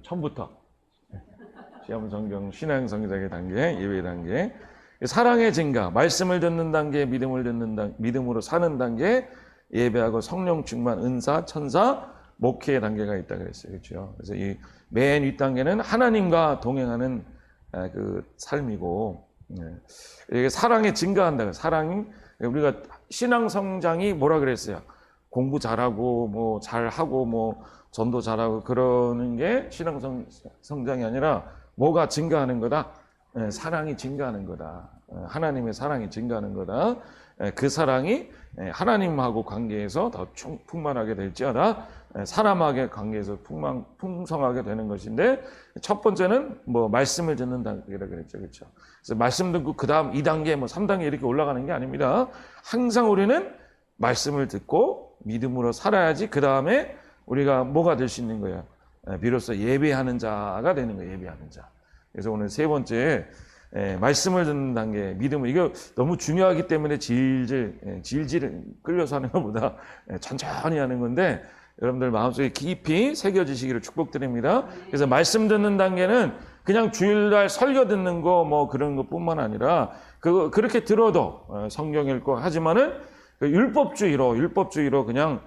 처음부터 시험 성경 신앙 성장의 단계, 예배 단계, 사랑의 증가, 말씀을 듣는 단계, 믿음을 듣는 단계, 믿음으로 사는 단계, 예배하고 성령 충만, 은사, 천사, 목회의 단계가 있다 그랬어요. 그렇죠? 그래서 이 맨 윗단계는 하나님과 동행하는 그 삶이고, 이게 사랑에 증가한다. 사랑이, 우리가 신앙 성장이 뭐라 그랬어요? 공부 잘하고 뭐 잘하고 뭐 전도 잘하고 그러는 게 신앙 성장이 아니라 뭐가 증가하는 거다? 사랑이 증가하는 거다. 하나님의 사랑이 증가하는 거다. 그 사랑이 하나님하고 관계에서 더 풍만하게 될지어다. 사람하고 관계에서 풍성하게 되는 것인데, 첫 번째는 뭐 말씀을 듣는 단계라 그랬죠. 그렇죠? 그래서 말씀 듣고 그 다음 2단계 뭐 3단계 이렇게 올라가는 게 아닙니다. 항상 우리는 말씀을 듣고 믿음으로 살아야지 그 다음에 우리가 뭐가 될 수 있는 거예요? 비로소 예배하는 자가 되는 거예요. 예배하는 자. 그래서 오늘 세 번째, 말씀을 듣는 단계, 믿음을, 이거 너무 중요하기 때문에 질질 끌려서 하는 것보다 천천히 하는 건데, 여러분들 마음속에 깊이 새겨지시기를 축복드립니다. 그래서 말씀 듣는 단계는 그냥 주일날 설교 듣는 거 뭐 그런 것뿐만 아니라, 그렇게 들어도 성경 읽고 하지만은 율법주의로 그냥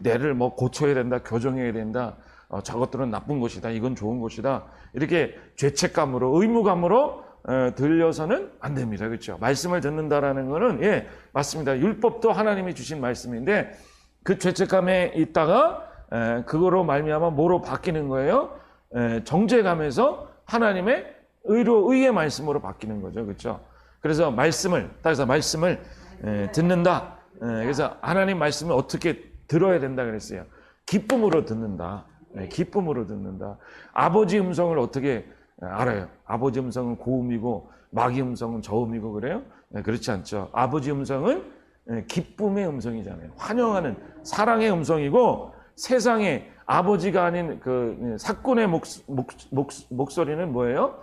뇌를 뭐 고쳐야 된다, 교정해야 된다, 저것들은 나쁜 것이다, 이건 좋은 것이다, 이렇게 죄책감으로, 의무감으로 들려서는 안 됩니다. 그렇죠? 말씀을 듣는다라는 거는, 맞습니다. 율법도 하나님이 주신 말씀인데, 그 죄책감에 있다가 그거로 말미암아 뭐로 바뀌는 거예요? 정죄감에서 하나님의 의의 말씀으로 바뀌는 거죠. 그렇죠? 그래서 말씀을 듣는다. 그래서 하나님 말씀을 어떻게 들어야 된다 그랬어요? 기쁨으로 듣는다. 기쁨으로 듣는다. 아버지 음성을 어떻게 알아요? 아버지 음성은 고음이고 마귀 음성은 저음이고 그래요? 그렇지 않죠. 아버지 음성은 기쁨의 음성이잖아요. 환영하는 사랑의 음성이고, 세상에 아버지가 아닌 그 사꾼의 목소리는 뭐예요?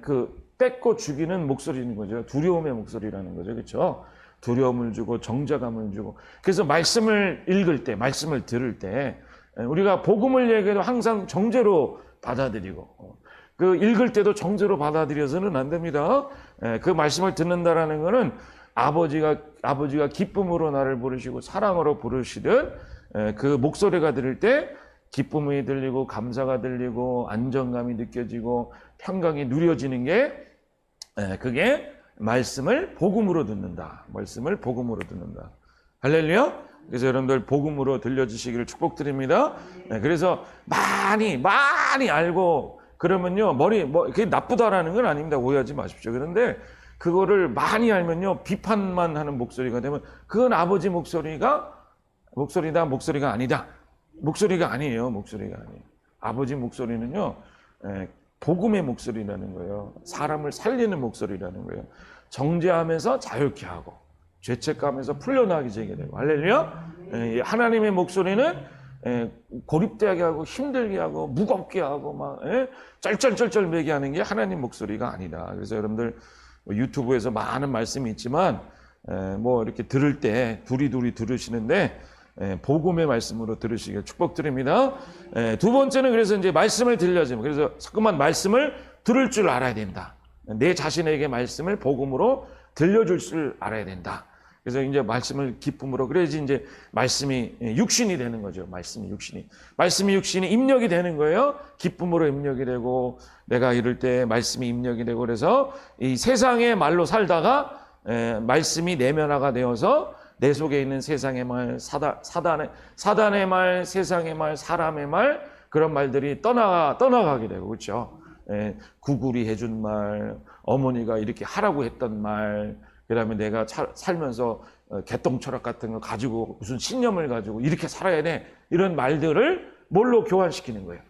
그 뺏고 죽이는 목소리인 거죠. 두려움의 목소리라는 거죠. 그렇죠? 두려움을 주고 정죄감을 주고. 그래서 말씀을 읽을 때, 말씀을 들을 때 우리가 복음을 얘기해도 항상 정죄로 받아들이고, 그 읽을 때도 정죄로 받아들여서는 안 됩니다. 그 말씀을 듣는다라는 거는 아버지가 기쁨으로 나를 부르시고 사랑으로 부르시듯, 그 목소리가 들을 때 기쁨이 들리고 감사가 들리고 안정감이 느껴지고 평강이 누려지는 게, 그게 말씀을 복음으로 듣는다. 말씀을 복음으로 듣는다. 할렐루야. 그래서 여러분들 복음으로 들려주시기를 축복드립니다. 그래서 많이 알고 그러면요, 그게 나쁘다라는 건 아닙니다. 오해하지 마십시오. 그런데 그거를 많이 알면요, 비판만 하는 목소리가 되면 그건 아버지 목소리가 아니다. 목소리가 아니에요. 아버지 목소리는요, 복음의 목소리라는 거예요. 사람을 살리는 목소리라는 거예요. 정죄하면서 자유케 하고 죄책감에서 풀려나게 되고. 할렐루야. 하나님의 목소리는 고립되게 하고 힘들게 하고 무겁게 하고 막 쩔쩔쩔쩔 매게 하는 게 하나님 목소리가 아니다. 그래서 여러분들 유튜브에서 많은 말씀이 있지만, 뭐 이렇게 들을 때 두리 들으시는데, 복음의 말씀으로 들으시길 축복드립니다. 두 번째는 그래서 이제 말씀을 들려주면, 그래서 자꾸만 말씀을 들을 줄 알아야 된다. 내 자신에게 말씀을 복음으로 들려줄 줄 알아야 된다. 그래서 이제 말씀을 기쁨으로, 그래야지 이제 말씀이 육신이 되는 거죠. 말씀이 육신이 입력이 되는 거예요. 기쁨으로 입력이 되고, 내가 이럴 때 말씀이 입력이 되고, 그래서 이 세상의 말로 살다가 말씀이 내면화가 되어서 내 속에 있는 세상의 말, 사단의 말, 세상의 말, 사람의 말, 그런 말들이 떠나가게 되고, 그렇죠? 구글이 해준 말, 어머니가 이렇게 하라고 했던 말, 그 다음에 내가 살면서 개똥철학 같은 거 가지고 무슨 신념을 가지고 이렇게 살아야 돼, 이런 말들을 뭘로 교환시키는 거예요?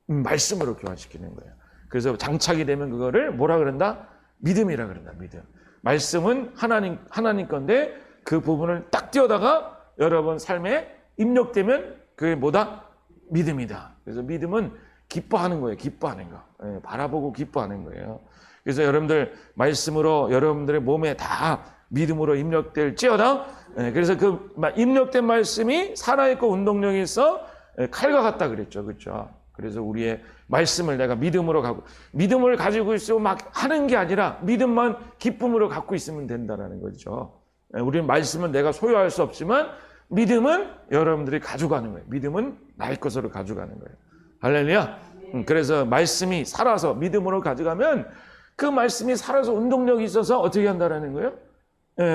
말씀으로 교환시키는 거예요. 그래서 장착이 되면 그거를 뭐라 그런다? 믿음이라 그런다. 믿음. 말씀은 하나님 건데, 그 부분을 딱 띄어다가 여러분 삶에 입력되면 그게 뭐다? 믿음이다. 그래서 믿음은 기뻐하는 거예요. 기뻐하는 거. 바라보고 기뻐하는 거예요. 그래서 여러분들 말씀으로 여러분들의 몸에 다 믿음으로 입력될지어다. 그래서 그 입력된 말씀이 살아있고 운동력이 있어 칼과 같다 그랬죠. 그렇죠? 그래서 우리의 말씀을 내가 믿음으로 갖고, 믿음을 가지고 있으고 막 하는 게 아니라 믿음만 기쁨으로 갖고 있으면 된다는 거죠. 우리는 말씀은 내가 소유할 수 없지만 믿음은 여러분들이 가져가는 거예요. 믿음은 나의 것으로 가져가는 거예요. 할렐루야. 그래서 말씀이 살아서 믿음으로 가져가면 그 말씀이 살아서 운동력이 있어서 어떻게 한다는 거예요?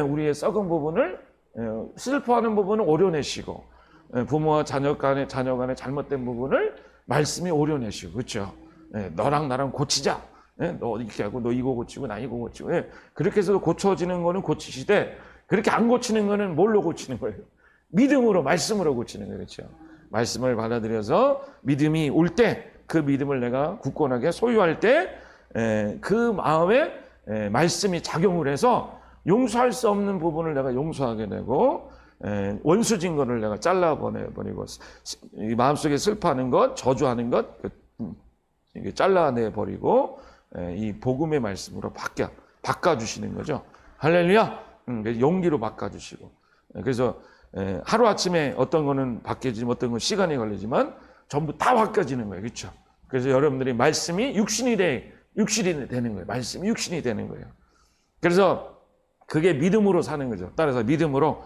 우리의 썩은 부분을, 슬퍼하는 부분을 오려내시고, 부모와 자녀 간의 잘못된 부분을 말씀이 오려내시고, 그렇죠? 너랑 나랑 고치자. 너 이렇게 하고 너 이거 고치고 나 이거 고치고. 그렇게 해서 고쳐지는 거는 고치시되, 그렇게 안 고치는 거는 뭘로 고치는 거예요? 믿음으로, 말씀으로 고치는 거예요. 그렇죠? 말씀을 받아들여서 믿음이 올 때, 그 믿음을 내가 굳건하게 소유할 때, 그 마음에 말씀이 작용을 해서 용서할 수 없는 부분을 내가 용서하게 되고, 원수진 거를 내가 잘라버리고, 마음속에 슬퍼하는 것, 저주하는 것, 이게 잘라내버리고, 이 복음의 말씀으로 바꿔주시는 거죠. 할렐루야! 용기로 바꿔주시고. 그래서 하루아침에 어떤 거는 바뀌어지면 어떤 건 시간이 걸리지만 전부 다 바뀌어지는 거예요. 그렇죠? 그래서 여러분들이 말씀이 육신이 되는 거예요. 말씀이 육신이 되는 거예요. 그래서 그게 믿음으로 사는 거죠. 따라서 믿음으로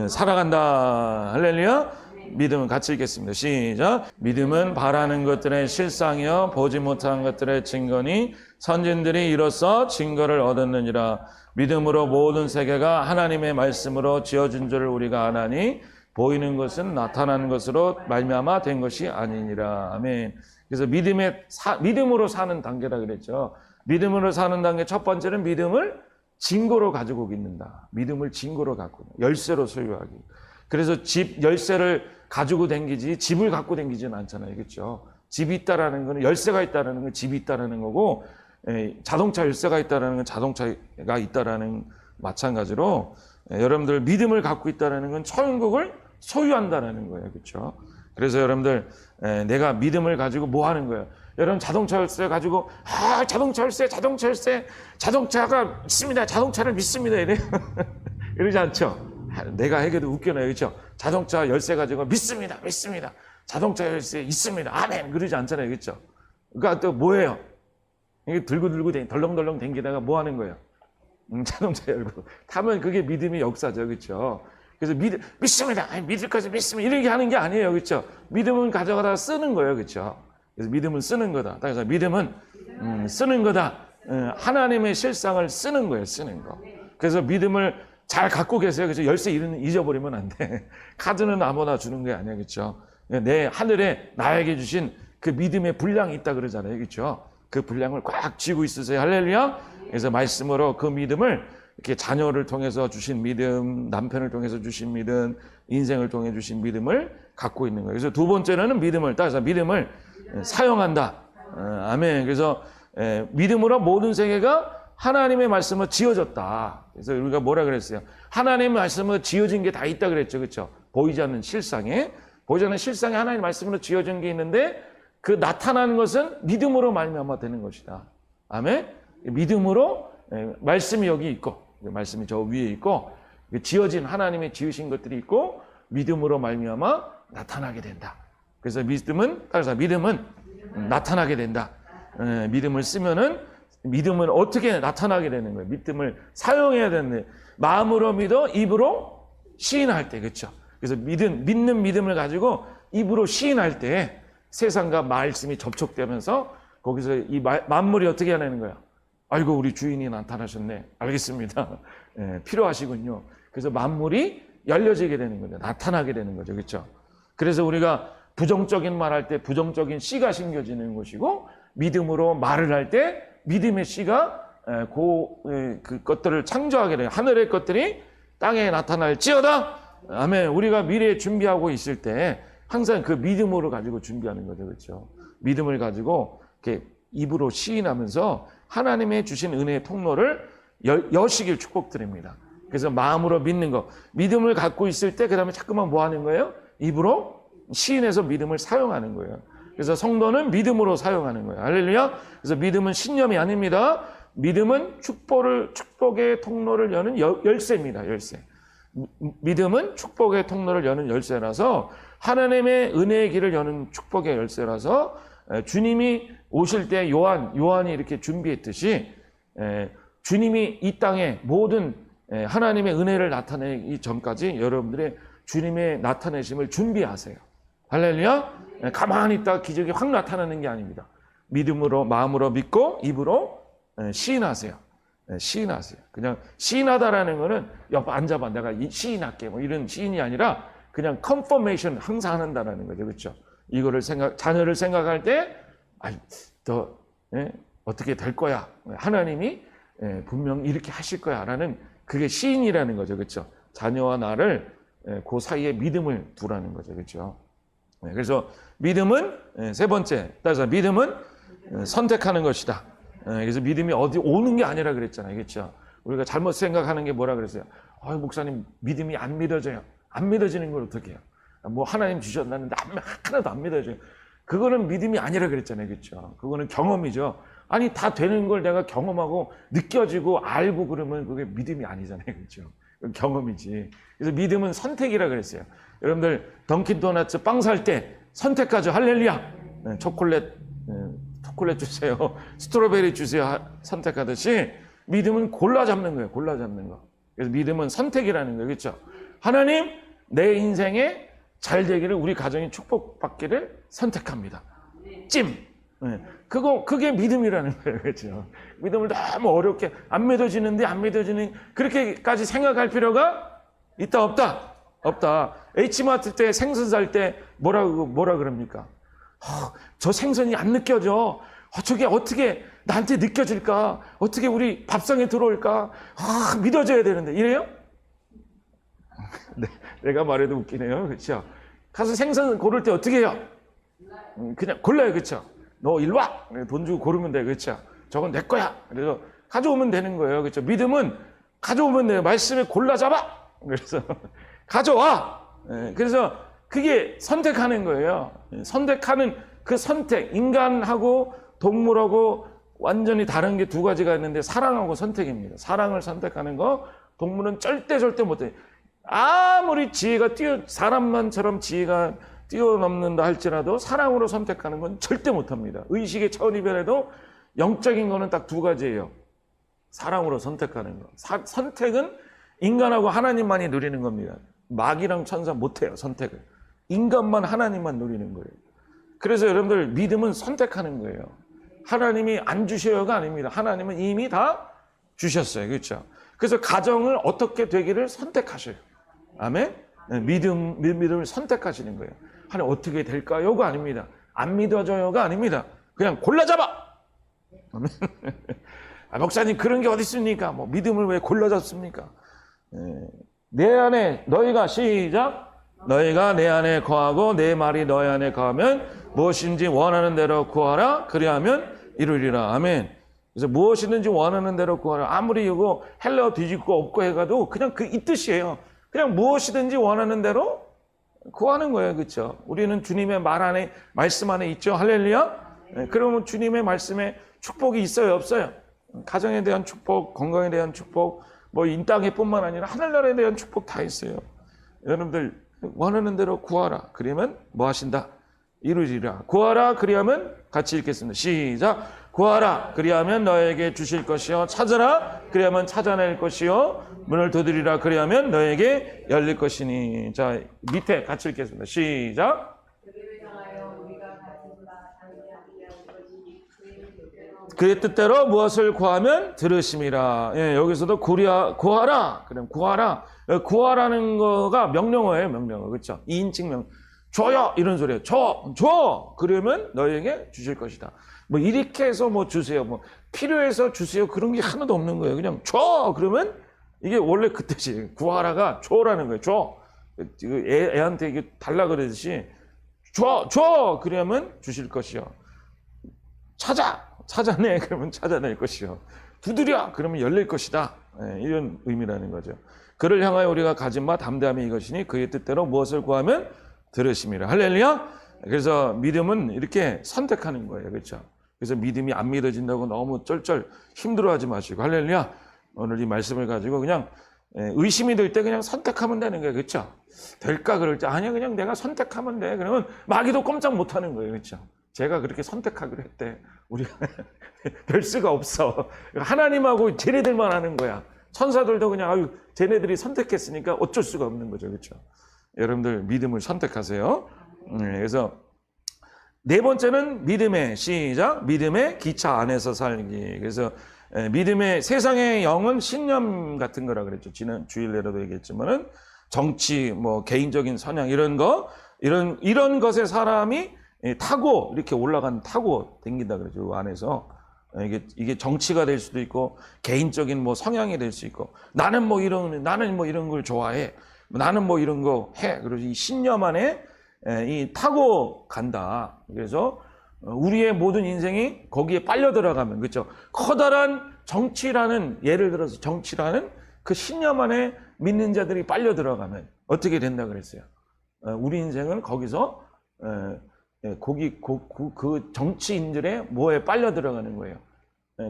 살아간다. 할렐루야. 믿음은 같이 읽겠습니다. 시작. 믿음은 바라는 것들의 실상이요 보지 못한 것들의 증거니 선진들이 이로써 증거를 얻었느니라. 믿음으로 모든 세계가 하나님의 말씀으로 지어진 줄을 우리가 아나니 보이는 것은 나타나는 것으로 말미암아 된 것이 아니니라. 아멘. 그래서 믿음으로 사는 단계라 그랬죠. 믿음으로 사는 단계 첫 번째는 믿음을 증거로 가지고 있는다. 믿음을 증거로 갖고 열쇠로 소유하기. 그래서 집 열쇠를 가지고 댕기지 집을 갖고 댕기지는 않잖아요. 그렇죠? 집이 있다라는 건 열쇠가 있다라는 건 집이 있다라는 거고, 자동차 열쇠가 있다라는 건 자동차가 있다라는 마찬가지로 여러분들 믿음을 갖고 있다라는 건 천국을 소유한다라는 거예요. 그렇죠? 그래서 여러분들 내가 믿음을 가지고 뭐 하는 거예요? 여러분 자동차 열쇠 가지고 자동차 열쇠 자동차가 있습니다. 자동차를 믿습니다. 이래 이러지 않죠? 내가 해도 웃겨나요. 그렇죠? 자동차 열쇠 가지고 믿습니다. 자동차 열쇠 있습니다. 아멘. 그러지 않잖아요. 그렇죠? 그러니까 또 뭐예요? 이게 들고 덜렁덜렁 댕기다가 뭐 하는 거예요? 자동차 열고 타면 그게 믿음의 역사죠. 그렇죠? 그래서 믿습니다. 아니, 믿을 것을 믿습니다. 이렇게 하는 게 아니에요. 그렇죠? 믿음은 가져가다 쓰는 거예요. 그렇죠? 그래서 믿음은 쓰는 거다. 그래서 믿음은 쓰는 거다. 하나님의 실상을 쓰는 거예요. 쓰는 거. 그래서 믿음을 잘 갖고 계세요. 그래서 열쇠 잊어버리면 안 돼. 카드는 아무나 주는 게 아니야. 그렇죠? 내 하늘에 나에게 주신 그 믿음의 분량이 있다 그러잖아요. 그렇죠? 그 분량을 꽉 쥐고 있으세요. 할렐루야. 그래서 말씀으로 그 믿음을 이렇게 자녀를 통해서 주신 믿음, 남편을 통해서 주신 믿음, 인생을 통해 주신 믿음을 갖고 있는 거예요. 그래서 두 번째는 믿음을 따라서 믿음을 사용한다. 아멘. 그래서 믿음으로 모든 세계가 하나님의 말씀으로 지어졌다. 그래서 우리가 뭐라 그랬어요? 하나님의 말씀으로 지어진 게 다 있다 그랬죠. 그렇죠? 보이지 않는 실상에 하나님의 말씀으로 지어진 게 있는데 그 나타나는 것은 믿음으로 말미암아 되는 것이다. 아멘. 믿음으로 말씀이 여기 있고 말씀이 저 위에 있고 지어진 하나님의 지으신 것들이 있고 믿음으로 말미암아 나타나게 된다. 그래서 믿음은 나타나게 된다. 믿음을 쓰면은 믿음은 어떻게 나타나게 되는 거예요? 믿음을 사용해야 되는데 마음으로 믿어 입으로 시인할 때 그렇죠? 그래서 믿는 믿음을 가지고 입으로 시인할 때 세상과 말씀이 접촉되면서 거기서 이 만물이 어떻게 하는 거야? 아이고 우리 주인이 나타나셨네. 알겠습니다. 필요하시군요. 그래서 만물이 열려지게 되는 거죠. 나타나게 되는 거죠. 그렇죠? 그래서 우리가 부정적인 말할 때 부정적인 씨가 심겨지는 것이고 믿음으로 말을 할 때 믿음의 씨가 그 것들을 창조하게 돼요. 하늘의 것들이 땅에 나타날지어다. 아멘. 우리가 미래에 준비하고 있을 때 항상 그 믿음으로 가지고 준비하는 거죠. 그렇죠? 믿음을 가지고 이렇게 입으로 시인하면서 하나님의 주신 은혜의 통로를 여시길 축복드립니다. 그래서 마음으로 믿는 거. 믿음을 갖고 있을 때 그 다음에 자꾸만 뭐 하는 거예요? 입으로 시인해서 믿음을 사용하는 거예요. 그래서 성도는 믿음으로 사용하는 거예요. 할렐루야. 그래서 믿음은 신념이 아닙니다. 믿음은 축복의 통로를 여는 열쇠입니다. 열쇠. 믿음은 축복의 통로를 여는 열쇠라서 하나님의 은혜의 길을 여는 축복의 열쇠라서 주님이 오실 때 요한이 이렇게 준비했듯이 주님이 이 땅에 모든 하나님의 은혜를 나타내기 전까지 여러분들의 주님의 나타내심을 준비하세요. 할렐루야. 가만히 있다가 기적이 확 나타나는 게 아닙니다. 믿음으로, 마음으로 믿고 입으로 시인하세요. 시인하세요. 그냥 시인하다라는 거는 옆에 앉아봐 내가 시인할게 뭐 이런 시인이 아니라 그냥 컨퍼메이션 항상 한다라는 거죠. 그렇죠? 이거를 자녀를 생각할 때 더 어떻게 될 거야. 하나님이 분명 이렇게 하실 거야 라는 그게 시인이라는 거죠. 그렇죠? 자녀와 나를 그 사이에 믿음을 두라는 거죠. 그렇죠? 그래서 믿음은 세 번째, 따라서 믿음은 선택하는 것이다. 그래서 믿음이 어디 오는 게 아니라 그랬잖아요. 그렇죠? 우리가 잘못 생각하는 게 뭐라 그랬어요? 목사님 믿음이 안 믿어져요. 안 믿어지는 걸 어떻게 해요? 뭐 하나님 주셨나는데 하나도 안 믿어져요. 그거는 믿음이 아니라 그랬잖아요. 그렇죠? 그거는 경험이죠. 아니 다 되는 걸 내가 경험하고 느껴지고 알고 그러면 그게 믿음이 아니잖아요. 그렇죠? 경험이지. 그래서 믿음은 선택이라 그랬어요. 여러분들 던킨도너츠 빵 살 때 선택하죠. 할렐루야. 초콜릿 주세요. 스트로베리 주세요. 선택하듯이 믿음은 골라 잡는 거예요. 골라 잡는 거. 그래서 믿음은 선택이라는 거예요. 그렇죠? 하나님 내 인생에 잘 되기를 우리 가정이 축복받기를 선택합니다. 찜. 그게 믿음이라는 거예요. 그렇죠? 믿음을 너무 어렵게 안 믿어지는데 안 믿어지는 그렇게까지 생각할 필요가 있다 없다? 없다. H마트 때 생선 살 때 뭐라 그럽니까? 저 생선이 안 느껴져. 저게 어떻게 나한테 느껴질까? 어떻게 우리 밥상에 들어올까? 믿어져야 되는데 이래요? 네, 내가 말해도 웃기네요. 그렇죠? 가서 생선 고를 때 어떻게 해요? 그냥 골라요. 그렇죠? 너 일로 와. 돈 주고 고르면 돼. 그렇죠? 저건 내 거야. 그래서 가져오면 되는 거예요. 그렇죠? 믿음은 가져오면 돼요. 말씀에 골라 잡아. 그래서 가져와. 그래서 그게 선택하는 거예요. 선택하는 그 선택. 인간하고 동물하고 완전히 다른 게 두 가지가 있는데 사랑하고 선택입니다. 사랑을 선택하는 거 동물은 절대 못해요. 아무리 사람만처럼 지혜가 뛰어넘는다 할지라도 사랑으로 선택하는 건 절대 못합니다. 의식의 차원이 변해도 영적인 거는 딱 두 가지예요. 사랑으로 선택하는 거. 선택은 인간하고 하나님만이 누리는 겁니다. 마귀랑 천사 못해요. 선택을. 인간만 하나님만 누리는 거예요. 그래서 여러분들 믿음은 선택하는 거예요. 하나님이 안 주셔요가 아닙니다. 하나님은 이미 다 주셨어요. 그렇죠? 그래서 가정을 어떻게 되기를 선택하셔요. 아멘? 믿음을 선택하시는 거예요. 하나님 어떻게 될까요가 아닙니다. 안 믿어져요가 아닙니다. 그냥 골라잡아. 아멘? 목사님 그런 게 어디 있습니까? 뭐 믿음을 왜 골라잡습니까? 내 안에 너희가 시작. 너희가 내 안에 거하고 내 말이 너희 안에 거하면 무엇인지 원하는 대로 구하라. 그리하면 이루리라. 아멘. 그래서 무엇이든지 원하는 대로 구하라. 아무리 이거 헬라어 뒤집고 없고 해가도 그냥 이 뜻이에요. 그냥 무엇이든지 원하는 대로 구하는 거예요. 그렇죠? 우리는 주님의 말씀 안에 있죠. 할렐루야. 그러면 주님의 말씀에 축복이 있어요, 없어요? 가정에 대한 축복, 건강에 대한 축복, 뭐 이 땅에 뿐만 아니라 하늘나라에 대한 축복 다 있어요. 여러분들 원하는 대로 구하라. 그러면 뭐 하신다? 이루리라. 구하라. 그리하면 같이 읽겠습니다. 시작. 구하라. 그리하면 너에게 주실 것이요. 찾아라. 그리하면 찾아낼 것이요. 문을 두드리라. 그리하면 너에게 열릴 것이니. 자, 밑에 같이 읽겠습니다. 시작. 그의 뜻대로 무엇을 구하면 들으심이라. 예, 여기서도 구하라. 그럼 구하라. 구하라는 거가 명령어예요. 명령어. 그렇죠? 2인칭 명령. 줘요. 이런 소리예요. 줘. 그러면 너에게 주실 것이다. 뭐 이렇게 해서 뭐 주세요. 뭐 필요해서 주세요. 그런 게 하나도 없는 거예요. 그냥 줘. 그러면 이게 원래 그 뜻이에요. 구하라가 줘라는 거예요. 줘. 애한테 이게 달라 그러듯이 줘. 그러면 주실 것이요. 찾아내. 그러면 찾아낼 것이요. 두드려. 그러면 열릴 것이다. 네, 이런 의미라는 거죠. 그를 향하여 우리가 가진 바 담대함이 이것이니 그의 뜻대로 무엇을 구하면 들으심이라. 할렐루야. 그래서 믿음은 이렇게 선택하는 거예요. 그렇죠? 그래서 믿음이 안 믿어진다고 너무 쩔쩔 힘들어하지 마시고 할렐루야. 오늘 이 말씀을 가지고 그냥 의심이 들 때 그냥 선택하면 되는 거예요. 그렇죠? 될까 그럴 때 아니야 그냥 내가 선택하면 돼. 그러면 마귀도 꼼짝 못 하는 거예요. 그렇죠? 제가 그렇게 선택하기로 했대. 우리가 별 수가 없어. 하나님하고 쟤네들만 하는 거야. 천사들도 그냥 아유 쟤네들이 선택했으니까 어쩔 수가 없는 거죠. 그렇죠? 여러분들 믿음을 선택하세요. 그래서 네 번째는 믿음의 시작. 믿음의 기차 안에서 살기. 그래서 믿음의 세상의 영은 신념 같은 거라 그랬죠. 지난 주일내로도 얘기했지만은 정치, 뭐 개인적인 선양 이런 거 이런 것에 사람이 타고 이렇게 타고 댕긴다 그러죠. 그 안에서 이게 정치가 될 수도 있고 개인적인 뭐 성향이 될 수 있고 나는 뭐 이런 걸 좋아해. 나는 뭐 이런 거 해. 그래서 이 신념 안에 타고 간다. 그래서 우리의 모든 인생이 거기에 빨려 들어가면 그렇죠. 커다란 정치라는 예를 들어서 정치라는 그 신념 안에 믿는 자들이 빨려 들어가면 어떻게 된다 그랬어요. 우리 인생은 거기서 그 정치인들의 뭐에 빨려 들어가는 거예요.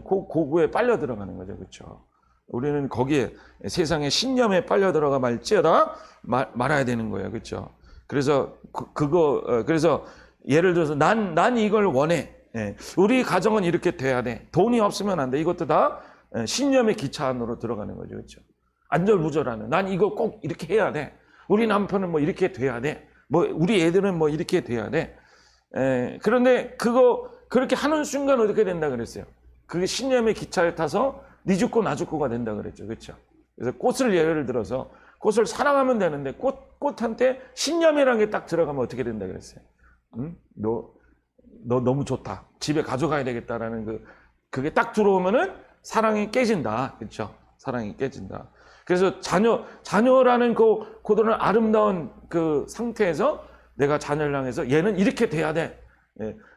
고구에 빨려 들어가는 거죠. 그렇죠. 우리는 거기에 세상의 신념에 빨려 들어가 말지어다 말아야 되는 거예요. 그렇죠. 그래서 그래서 예를 들어서 난 이걸 원해. 우리 가정은 이렇게 돼야 돼. 돈이 없으면 안 돼. 이것도 다 신념의 기차 안으로 들어가는 거죠. 그렇죠. 안절부절하는. 난 이거 꼭 이렇게 해야 돼. 우리 남편은 뭐 이렇게 돼야 돼. 뭐 우리 애들은 뭐 이렇게 돼야 돼. 그런데 그렇게 하는 순간 어떻게 된다 그랬어요. 그게 신념의 기차에 타서 니 죽고 나 죽고가 된다 그랬죠. 그렇죠. 그래서 꽃을 예를 들어서 꽃을 사랑하면 되는데 꽃한테 신념이라는 게 딱 들어가면 어떻게 된다 그랬어요. 응? 너 너무 좋다. 집에 가져가야 되겠다라는 그게 딱 들어오면은 사랑이 깨진다. 그렇죠. 사랑이 깨진다. 그래서 자녀라는 그런 아름다운 그 상태에서 내가 자녀를 향해서 얘는 이렇게 돼야 돼.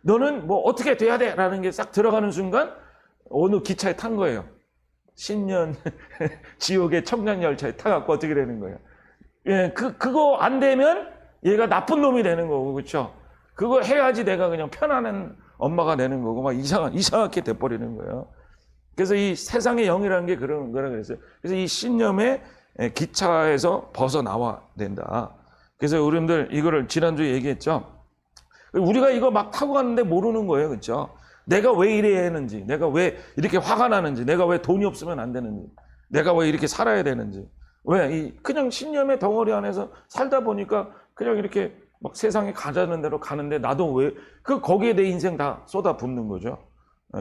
너는 뭐 어떻게 돼야 돼. 라는 게 싹 들어가는 순간 어느 기차에 탄 거예요. 신년 지옥의 청량열차에 타갖고 어떻게 되는 거예요. 그거 안 되면 얘가 나쁜 놈이 되는 거고, 그렇죠? 그거 해야지 내가 그냥 편안한 엄마가 되는 거고, 막 이상하게 돼버리는 거예요. 그래서 이 세상의 영이라는 게 그런 거라 그랬어요. 그래서 이 신념의 기차에서 벗어나와야 된다. 그래서 우리들 이거를 지난주에 얘기했죠. 우리가 이거 막 타고 가는데 모르는 거예요. 그렇죠? 내가 왜 이래야 하는지, 내가 왜 이렇게 화가 나는지, 내가 왜 돈이 없으면 안 되는지, 내가 왜 이렇게 살아야 되는지, 그냥 신념의 덩어리 안에서 살다 보니까 그냥 이렇게 막 세상에 가자는 대로 가는데 나도 거기에 내 인생 다 쏟아붓는 거죠.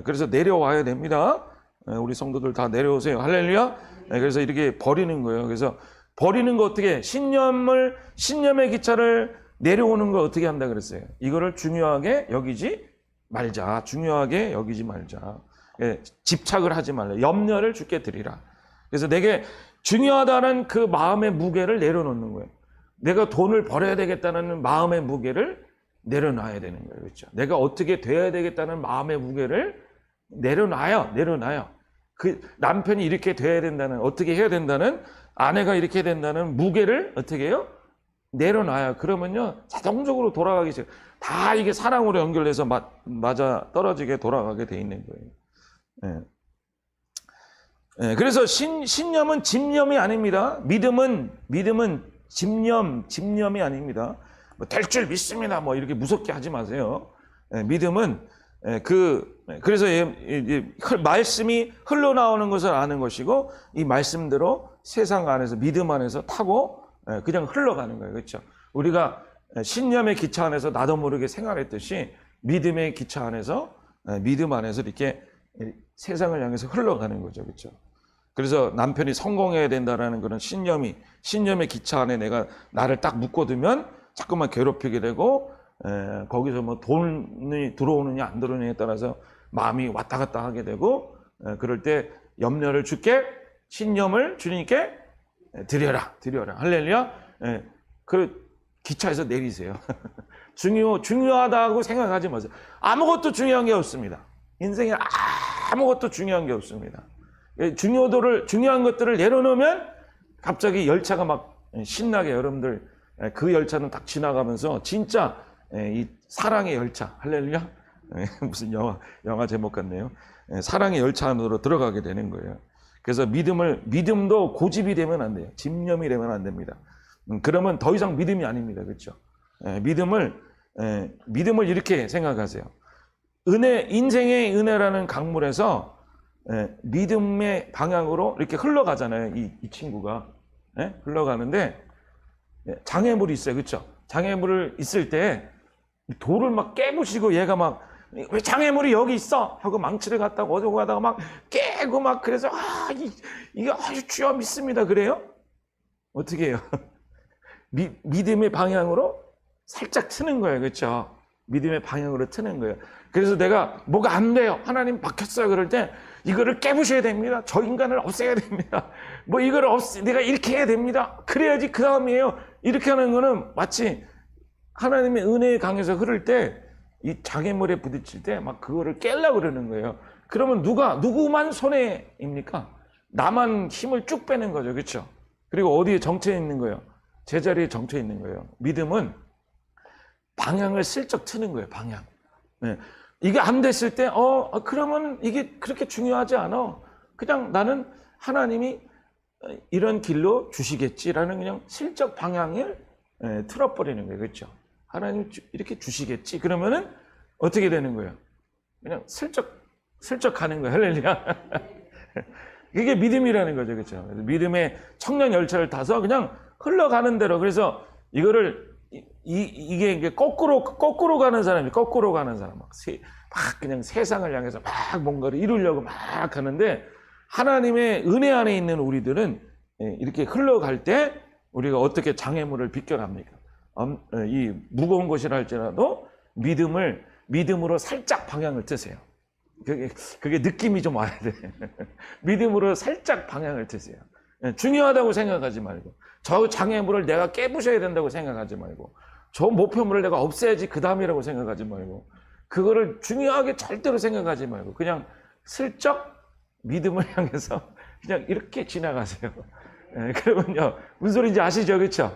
그래서 내려와야 됩니다. 우리 성도들 다 내려오세요. 할렐루야. 그래서 이렇게 버리는 거예요. 그래서 버리는 거 어떻게, 신념의 기차를 내려오는 걸 어떻게 한다 그랬어요. 이거를 중요하게 여기지 말자. 중요하게 여기지 말자. 집착을 하지 말라. 염려를 주께 드리라. 그래서 내게 중요하다는 그 마음의 무게를 내려놓는 거예요. 내가 돈을 벌어야 되겠다는 마음의 무게를 내려놔야 되는 거예요. 그렇죠? 내가 어떻게 돼야 되겠다는 마음의 무게를 내려놔요. 그 남편이 이렇게 돼야 된다는, 어떻게 해야 된다는, 아내가 이렇게 된다는 무게를 어떻게 해요? 내려놔요. 그러면요, 자동적으로 돌아가기 시작. 다 이게 사랑으로 연결돼서 맞아 떨어지게 돌아가게 돼 있는 거예요. 그래서 신념은 집념이 아닙니다. 믿음은 집념이 아닙니다. 될 줄 믿습니다. 뭐 이렇게 무섭게 하지 마세요. 믿음은 그래서 말씀이 흘러나오는 것을 아는 것이고, 이 말씀대로 세상 안에서 믿음 안에서 타고 그냥 흘러가는 거예요. 그렇죠? 우리가 신념의 기차 안에서 나도 모르게 생활했듯이 믿음의 기차 안에서, 믿음 안에서 이렇게 세상을 향해서 흘러가는 거죠. 그렇죠? 그래서 남편이 성공해야 된다라는 그런 신념의 기차 안에 내가 나를 딱 묶어두면 자꾸만 괴롭히게 되고, 거기서 뭐 돈이 들어오느냐 안 들어오느냐에 따라서 마음이 왔다 갔다 하게 되고, 그럴 때 염려를 주께, 신념을 주님께 드려라. 할렐루야. 그 기차에서 내리세요. 중요하다고 생각하지 마세요. 아무것도 중요한 게 없습니다. 인생에 아무것도 중요한 게 없습니다. 중요한 것들을 내려놓으면 갑자기 열차가 막 신나게, 여러분들 그 열차는 딱 지나가면서 진짜 이 사랑의 열차, 할렐루야. 무슨 영화 제목 같네요. 사랑의 열차 안으로 들어가게 되는 거예요. 그래서 믿음도 고집이 되면 안 돼요. 집념이 되면 안 됩니다. 그러면 더 이상 믿음이 아닙니다. 그렇죠? 믿음을 이렇게 생각하세요. 인생의 은혜라는 강물에서 믿음의 방향으로 이렇게 흘러가잖아요. 이 친구가. 흘러가는데 장애물이 있어요. 그렇죠? 장애물을 있을 때 돌을 막 깨부시고 얘가 막 왜 장애물이 여기 있어? 하고 망치를 갖다가 어디고 가다가 막 깨고 막 그래서 이게 아주 주여 믿습니다. 그래요? 어떻게 해요? 믿음의 방향으로 살짝 트는 거예요. 그렇죠? 믿음의 방향으로 트는 거예요. 그래서 내가 뭐가 안 돼요. 하나님 박혔어요. 그럴 때 이거를 깨부셔야 됩니다. 저 인간을 없애야 됩니다. 뭐 이거를 내가 이렇게 해야 됩니다. 그래야지 그 다음이에요. 이렇게 하는 거는 마치 하나님의 은혜의 강에서 흐를 때 이 장애물에 부딪힐 때 막 그거를 깨려고 그러는 거예요. 그러면 누구만 손해입니까? 나만 힘을 쭉 빼는 거죠. 그렇죠? 그리고 어디에 정체 있는 거예요? 제자리에 정체 있는 거예요. 믿음은 방향을 슬쩍 트는 거예요. 방향. 이게 안 됐을 때 그러면 이게 그렇게 중요하지 않아. 그냥 나는 하나님이 이런 길로 주시겠지라는 그냥 슬쩍 방향을 틀어버리는 거예요. 그렇죠? 하나님 이렇게 주시겠지. 그러면은 어떻게 되는 거예요? 그냥 슬쩍 가는 거예요. 할렐루야. 이게 믿음이라는 거죠. 그렇죠? 믿음의 청년 열차를 타서 그냥 흘러가는 대로. 그래서 이거를 이게 거꾸로 가는 사람이 거꾸로 가는 사람 막 그냥 세상을 향해서 막 뭔가를 이루려고 막 하는데 하나님의 은혜 안에 있는 우리들은 이렇게 흘러갈 때 우리가 어떻게 장애물을 비껴갑니까? 이 무거운 것이라 할지라도 믿음으로 살짝 방향을 트세요. 그게 느낌이 좀 와야 돼. 믿음으로 살짝 방향을 트세요. 중요하다고 생각하지 말고, 저 장애물을 내가 깨부셔야 된다고 생각하지 말고, 저 목표물을 내가 없애야지 그 다음이라고 생각하지 말고, 그거를 중요하게 절대로 생각하지 말고 그냥 슬쩍 믿음을 향해서 그냥 이렇게 지나가세요. 그러면요, 무슨 소리인지 아시죠? 그렇죠?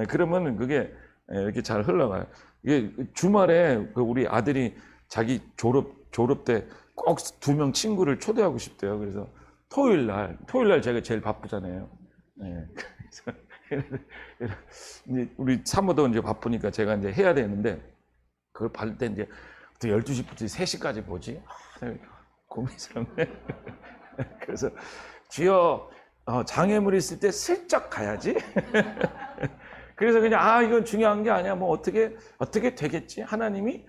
그러면 그게 이렇게 잘 흘러가요. 이게 주말에 우리 아들이 자기 졸업 때 꼭 2명 친구를 초대하고 싶대요. 그래서 토요일 날 제가 제일 바쁘잖아요. 그래서 우리 사모도 이제 바쁘니까 제가 이제 해야 되는데, 그걸 받을 때 이제 12시부터 3시까지 보지? 고민스럽네. 그래서 주여, 장애물이 있을 때 슬쩍 가야지. 그래서 그냥 이건 중요한 게 아니야. 뭐 어떻게 되겠지? 하나님이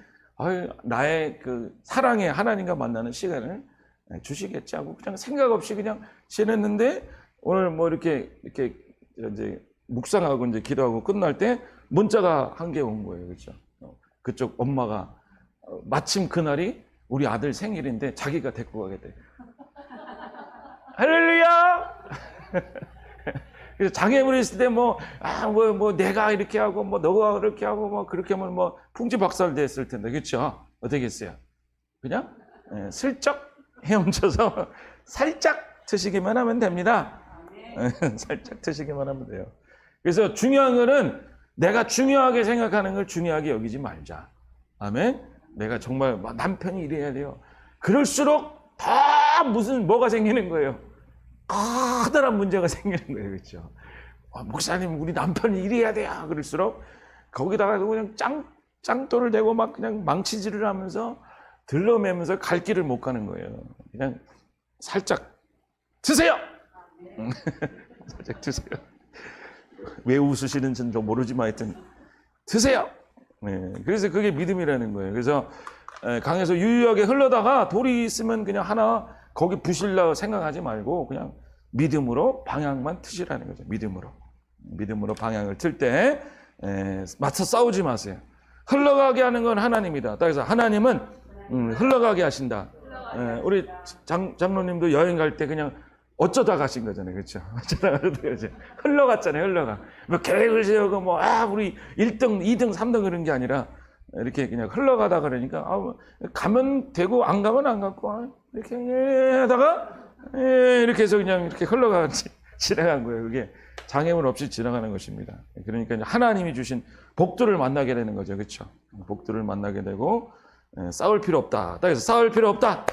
나의 그 사랑의 하나님과 만나는 시간을 주시겠지 하고 그냥 생각 없이 그냥 지냈는데, 오늘 뭐 이렇게 이제 묵상하고 이제 기도하고 끝날 때 문자가 한 개 온 거예요. 그렇죠? 그쪽 엄마가 마침 그날이 우리 아들 생일인데 자기가 데리고 가겠대. 할렐루야! 그래서 장애물이 있을 때 뭐 내가 이렇게 하고 뭐 너가 그렇게 하고 뭐 그렇게 하면 뭐 풍지박살 됐을 텐데, 그렇죠? 어떻게 했어요? 그냥 슬쩍 헤엄쳐서 살짝 트시기만 하면 됩니다. 살짝 트시기만 하면 돼요. 그래서 중요한 거는 내가 중요하게 생각하는 걸 중요하게 여기지 말자. 아멘. 내가 정말 남편이 이래야 돼요. 그럴수록 다 뭐가 생기는 거예요. 커다란 문제가 생기는 거예요. 그렇죠? 목사님, 우리 남편이 이래야 돼요. 그럴수록 거기다가 그냥 짱돌을 대고 막 그냥 망치질을 하면서 들러매면서 갈 길을 못 가는 거예요. 그냥 살짝 드세요. 살짝 드세요. 왜 웃으시는지는 좀 모르지만 하여튼 드세요. 그래서 그게 믿음이라는 거예요. 그래서 강에서 유유하게 흘러다가 돌이 있으면 그냥 하나 거기 부실라고 생각하지 말고 그냥 믿음으로 방향만 트시라는 거죠. 믿음으로 방향을 틀 때 맞서 싸우지 마세요. 흘러가게 하는 건 하나님이다. 그래서 하나님은 흘러가게 하신다. 우리 장로님도 여행 갈 때 그냥 어쩌다 가신 거잖아요. 그렇죠? 어쩌다 가서 흘러갔잖아요. 뭐 계획을 세우고 우리 1등, 2등, 3등 그런 게 아니라 이렇게 그냥 흘러가다 그러니까 가면 되고 안 가면 안 갔고 이렇게 하다가 이렇게 해서 그냥 이렇게 지나간 거예요. 그게 장애물 없이 지나가는 것입니다. 그러니까 하나님이 주신 복들을 만나게 되는 거죠. 그렇죠? 복들을 만나게 되고 싸울 필요 없다. 그래서 싸울 필요 없다.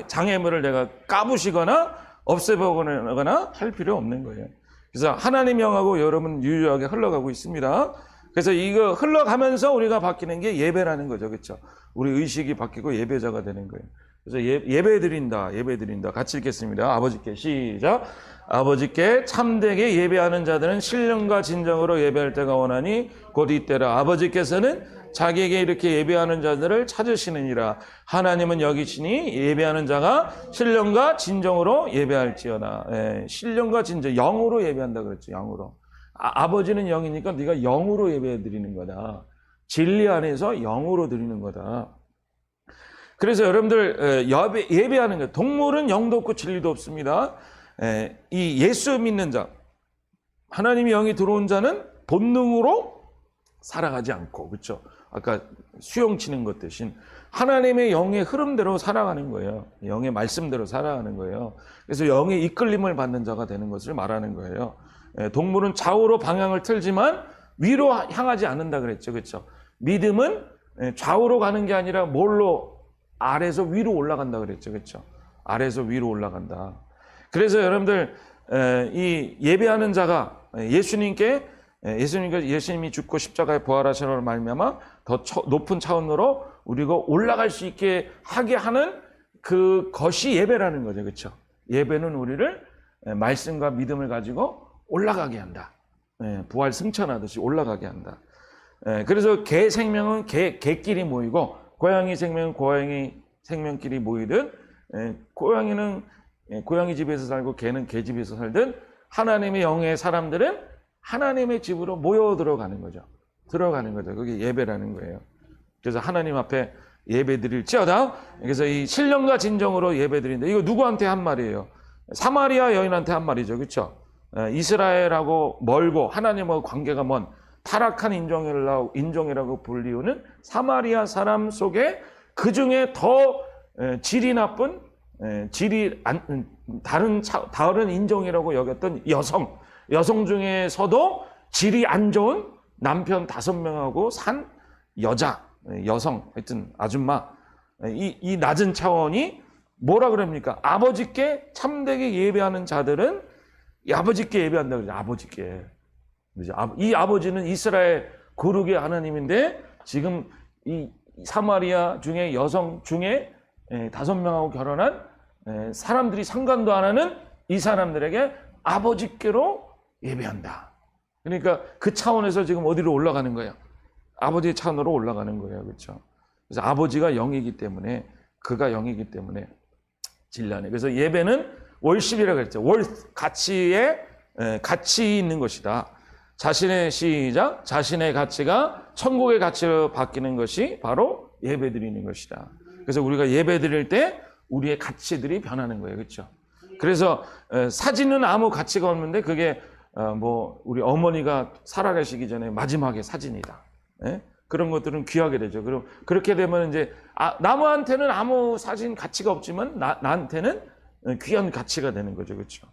장애물을 내가 까부시거나 없애보거나 할 필요 없는 거예요. 그래서 하나님 영하고 여러분 유유하게 흘러가고 있습니다. 그래서 이거 흘러가면서 우리가 바뀌는 게 예배라는 거죠. 그렇죠? 우리 의식이 바뀌고 예배자가 되는 거예요. 그래서 예배 드린다. 같이 읽겠습니다. 아버지께 시작. 아버지께 참되게 예배하는 자들은 신령과 진정으로 예배할 때가 원하니 곧 이때라. 아버지께서는 자기에게 이렇게 예배하는 자들을 찾으시느니라. 하나님은 여기시니 예배하는 자가 신령과 진정으로 예배할지어다. 신령과 진정, 영으로 예배한다 그랬죠. 영으로. 아버지는 영이니까 네가 영으로 예배 드리는 거다. 진리 안에서 영으로 드리는 거다. 그래서 여러분들 예배하는 거, 동물은 영도 없고 진리도 없습니다. 이 예수 믿는 자, 하나님의 영이 들어온 자는 본능으로 살아가지 않고, 그렇죠? 아까 수영 치는 것 대신 하나님의 영의 흐름대로 살아가는 거예요. 영의 말씀대로 살아가는 거예요. 그래서 영의 이끌림을 받는 자가 되는 것을 말하는 거예요. 동물은 좌우로 방향을 틀지만 위로 향하지 않는다 그랬죠. 그렇죠? 믿음은 좌우로 가는 게 아니라 뭘로 아래에서 위로 올라간다 그랬죠. 그렇죠? 아래에서 위로 올라간다. 그래서 여러분들 이 예배하는 자가 예수님이 죽고 십자가에 부활하시는 말미암아 더 높은 차원으로 우리가 올라갈 수 있게 하게 하는 그것이 예배라는 거죠. 그렇죠? 예배는 우리를 말씀과 믿음을 가지고 올라가게 한다. 부활 승천하듯이 올라가게 한다. 그래서 개 생명은 개끼리 모이고 고양이 생명은 고양이 생명끼리 모이듯 고양이는 고양이 집에서 살고 개는 개 집에서 살든 하나님의 영의 사람들은 하나님의 집으로 모여 들어가는 거죠. 그게 예배라는 거예요. 그래서 하나님 앞에 예배 드릴지어다. 그래서 이 신령과 진정으로 예배 드린다. 이거 누구한테 한 말이에요? 사마리아 여인한테 한 말이죠. 그렇죠? 이스라엘하고 멀고 하나님하고 관계가 먼 타락한 인종이라고 불리우는 사마리아 사람 속에 그 중에 더 질이 나쁜 다른 인종이라고 여겼던 여성 중에서도 질이 안 좋은 남편 5명하고 산 여성, 하여튼 아줌마, 이 낮은 차원이 뭐라 그럽니까? 아버지께 참되게 예배하는 자들은 아버지께 예배한다 그러죠. 아버지께. 이 아버지는 이스라엘 거룩의 하나님인데 지금 이 사마리아 중에 여성 중에 5명하고 결혼한 사람들이 상관도 안 하는 이 사람들에게 아버지께로 예배한다. 그러니까 그 차원에서 지금 어디로 올라가는 거예요? 아버지의 차원으로 올라가는 거예요. 그렇죠? 그래서 아버지가 영이기 때문에 그가 영이기 때문에 진리하네. 그래서 예배는 월십이라고 그랬죠. 가치 있는 것이다. 자신의 가치가 천국의 가치로 바뀌는 것이 바로 예배 드리는 것이다. 그래서 우리가 예배 드릴 때 우리의 가치들이 변하는 거예요. 그렇죠? 그래서 사진은 아무 가치가 없는데 그게 우리 어머니가 살아가시기 전에 마지막에 사진이다. 그런 것들은 귀하게 되죠. 그럼 그렇게 되면 이제 나무한테는 아무 사진 가치가 없지만 나한테는 귀한 가치가 되는 거죠. 그렇죠?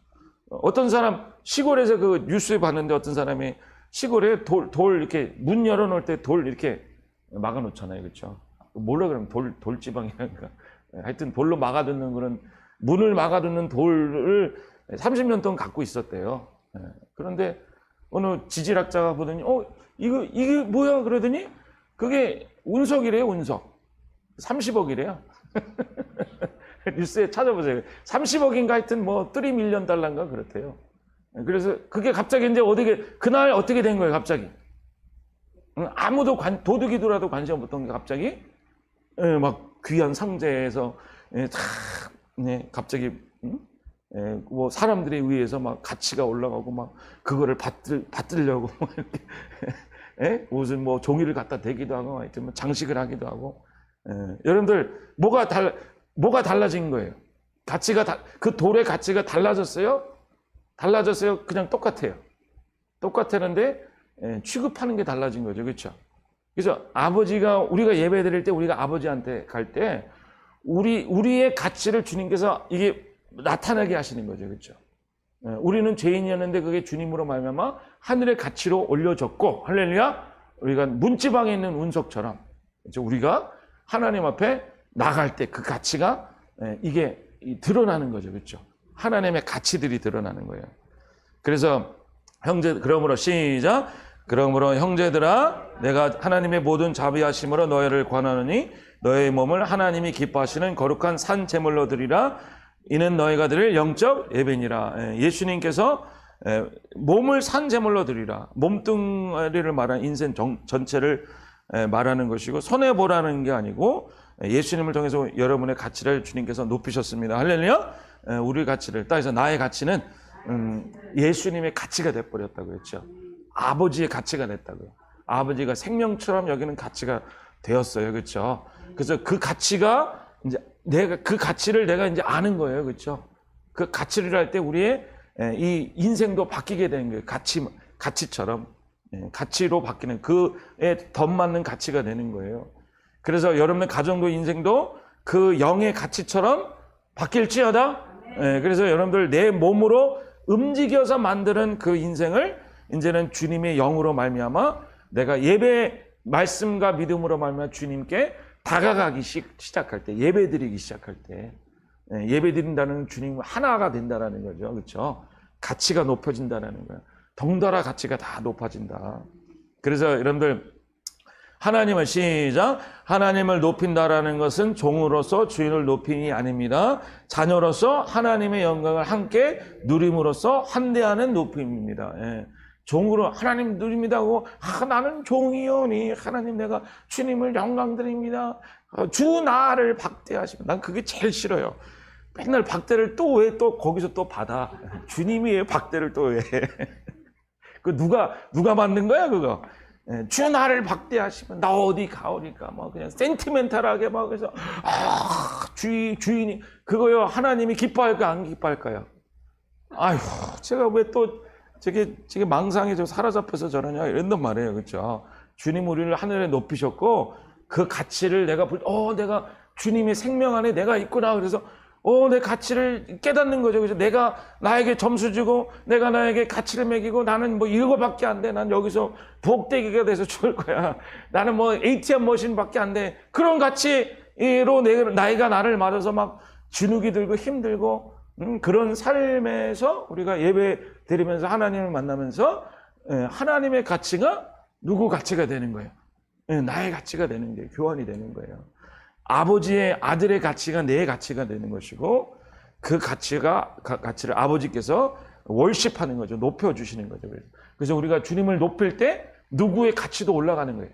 어떤 사람 시골에서 그 뉴스에 봤는데 어떤 사람이 시골에 돌 이렇게 문 열어놓을 때 돌 이렇게 막아놓잖아요. 그렇죠? 뭐라 그러면 돌지방이랄까. 하여튼 돌로 막아두는 그런 문을 막아두는 돌을 30년 동안 갖고 있었대요. 그런데 어느 지질학자가 보더니 이게 뭐야 그러더니 그게 운석이래요. 운석 30억이래요. 뉴스에 찾아보세요. 30억인가 하여튼 $3 밀리언인가 그렇대요. 그래서 그게 갑자기 이제 그날 어떻게 된 거예요, 갑자기? 아무도 도둑이더라도 관심 없던 게 갑자기 막 귀한 상자에서 갑자기 사람들에 의해서 막 가치가 올라가고 막 그거를 받들려고 막 이렇게 무슨 종이를 갖다 대기도 하고 하여튼 장식을 하기도 하고 여러분들 뭐가 달라진 거예요? 그 돌의 가치가 달라졌어요? 그냥 똑같아요. 똑같았는데 취급하는 게 달라진 거죠. 그렇죠? 그래서 우리가 예배 드릴 때 우리가 아버지한테 갈 때 우리의 가치를 주님께서 이게 나타나게 하시는 거죠. 그렇죠? 우리는 죄인이었는데 그게 주님으로 말미암아 하늘의 가치로 올려졌고 할렐루야. 우리가 문지방에 있는 운석처럼 그렇죠? 우리가 하나님 앞에 나갈 때 그 가치가 이게 드러나는 거죠. 그렇죠? 하나님의 가치들이 드러나는 거예요. 그래서 형제 그러므로 시작. 그러므로 형제들아 내가 하나님의 모든 자비하심으로 너희를 권하노니 너희 몸을 하나님이 기뻐하시는 거룩한 산 제물로 드리라. 이는 너희가 드릴 영적 예배니라. 예수님께서 몸을 산 제물로 드리라. 몸뚱아리를 말하는 인생 전체를 말하는 것이고 손해보라는 게 아니고 예수님을 통해서 여러분의 가치를 주님께서 높이셨습니다. 할렐루야. 우리 가치를 따라서 나의 가치는 예수님의 가치가 돼버렸다고 했죠. 아버지의 가치가 됐다고요. 아버지가 생명처럼 여기는 가치가 되었어요. 그렇죠? 그래서 그 가치가 이제 그 가치를 내가 이제 아는 거예요. 그렇죠? 그 가치를 할 때 우리의 이 인생도 바뀌게 되는 거예요. 가치처럼 가치로 바뀌는 그에 덧맞는 가치가 되는 거예요. 그래서 여러분의 가정도 인생도 그 영의 가치처럼 바뀔지어다. 그래서 여러분들 내 몸으로 움직여서 만드는 그 인생을 이제는 주님의 영으로 말미암아 내가 예배 말씀과 믿음으로 말미암아 주님께 다가가기 시작할 때, 예배 드리기 시작할 때, 예배 드린다는 주님 하나가 된다라는 거죠. 그렇죠? 가치가 높아진다라는 거예요. 덩달아 가치가 다 높아진다. 그래서 여러분들 하나님을 시작. 하나님을 높인다라는 것은 종으로서 주인을 높임이 아닙니다. 자녀로서 하나님의 영광을 함께 누림으로써 환대하는 높임입니다. 종으로 하나님 누립니다 하고 나는 종이오니 하나님 내가 주님을 영광 드립니다. 주 나를 박대하시면 난 그게 제일 싫어요. 맨날 박대를 또 왜 또 거기서 또 받아. 주님이 왜 박대를 또 왜. 그 누가 만든 거야 그거. 주 나를 박대하시면 나 어디 가오니까 뭐 그냥 센티멘탈하게 막 그래서 주인이 그거요 하나님이 기뻐할까 안 기뻐할까요? 아휴 제가 왜 또 저게 망상에 저 사로잡혀서 저러냐 이런단 말이에요. 그렇죠? 주님 우리를 하늘에 높이셨고 그 가치를 내가 주님의 생명 안에 내가 있구나. 그래서 내 가치를 깨닫는 거죠. 그래서 내가 나에게 점수 주고 내가 나에게 가치를 매기고 나는 뭐 이거밖에 안 돼. 난 여기서 부엌대기가 돼서 죽을 거야. 나는 뭐 ATM 머신밖에 안 돼. 그런 가치로 나이가 나를 맞아서 막 진욱이 들고 힘들고 그런 삶에서 우리가 예배 드리면서 하나님을 만나면서 하나님의 가치가 누구 가치가 되는 거예요. 나의 가치가 되는 게 교환이 되는 거예요. 아버지의 아들의 가치가 내 가치가 되는 것이고 그 가치를 아버지께서 월십하는 거죠. 높여주시는 거죠. 그래서 우리가 주님을 높일 때 누구의 가치도 올라가는 거예요.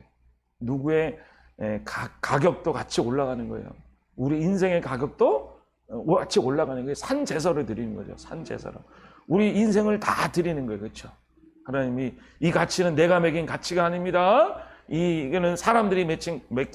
누구의 가격도 같이 올라가는 거예요. 우리 인생의 가격도 같이 올라가는 거예요. 산제사를 드리는 거죠. 산제사로. 우리 인생을 다 드리는 거예요. 그렇죠? 하나님이 이 가치는 내가 매긴 가치가 아닙니다. 이거는 사람들이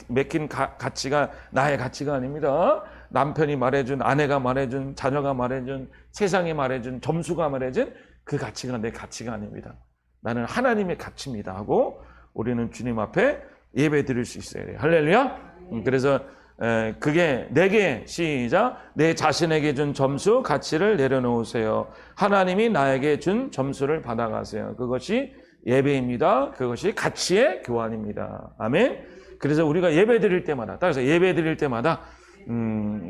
매긴 가치가 나의 가치가 아닙니다. 남편이 말해준, 아내가 말해준, 자녀가 말해준, 세상이 말해준, 점수가 말해준 그 가치가 내 가치가 아닙니다. 나는 하나님의 가치입니다 하고 우리는 주님 앞에 예배 드릴 수 있어야 돼요. 할렐루야. 그래서 그게 내게 시작. 내 자신에게 준 점수 가치를 내려놓으세요. 하나님이 나에게 준 점수를 받아가세요. 그것이 예배입니다. 그것이 가치의 교환입니다. 아멘. 그래서 우리가 예배 드릴 때마다 따라서 예배 드릴 때마다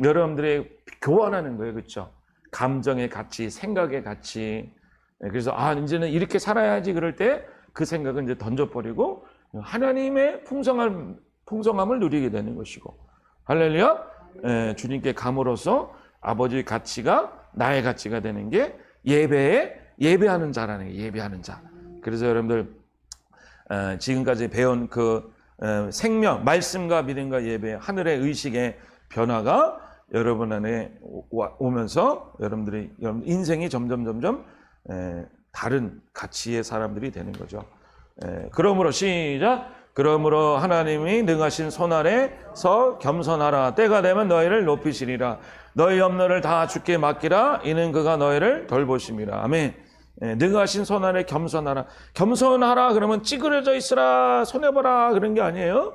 여러분들의 교환하는 거예요. 그렇죠? 감정의 가치, 생각의 가치. 그래서 이제는 이렇게 살아야지 그럴 때 그 생각은 이제 던져버리고 하나님의 풍성함을 누리게 되는 것이고 할렐루야. 주님께 감으로써 아버지의 가치가 나의 가치가 되는 게 예배하는 자라는 게 예배하는 자. 그래서 여러분들 지금까지 배운 그 생명, 말씀과 믿음과 예배, 하늘의 의식의 변화가 여러분 안에 오면서 여러분 인생이 점점 다른 가치의 사람들이 되는 거죠. 그러므로 시작. 그러므로 하나님이 능하신 손 아래서 겸손하라. 때가 되면 너희를 높이시리라. 너희 염려를 다 주께 맡기라. 이는 그가 너희를 돌보심이라. 아멘. 능하신 손 아래 겸손하라. 겸손하라 그러면 찌그러져 있으라 손해보라 그런 게 아니에요.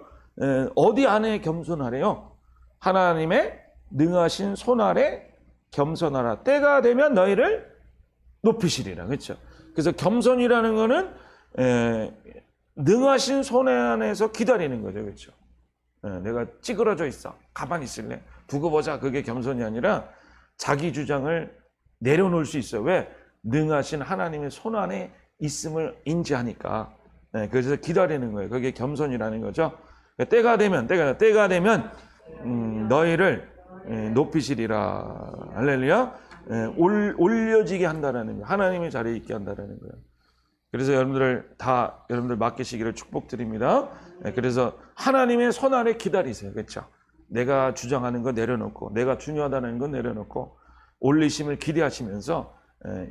어디 안에 겸손하래요? 하나님의 능하신 손 아래 겸손하라. 때가 되면 너희를 높이시리라. 그렇죠? 그래서 겸손이라는 거는 능하신 손 안에서 기다리는 거죠. 그렇죠? 내가 찌그러져 있어. 가만히 있을래? 두고 보자. 그게 겸손이 아니라 자기 주장을 내려놓을 수 있어요. 왜? 능하신 하나님의 손 안에 있음을 인지하니까 그래서 기다리는 거예요. 그게 겸손이라는 거죠. 때가 되면 너희를 높이시리라. 할렐루야. 올려지게 한다라는 거예요. 하나님의 자리에 있게 한다라는 거예요. 그래서 여러분들 맡기시기를 축복드립니다. 그래서 하나님의 손 아래 기다리세요. 그렇죠? 내가 주장하는 거 내려놓고, 내가 중요하다는 건 내려놓고, 올리심을 기대하시면서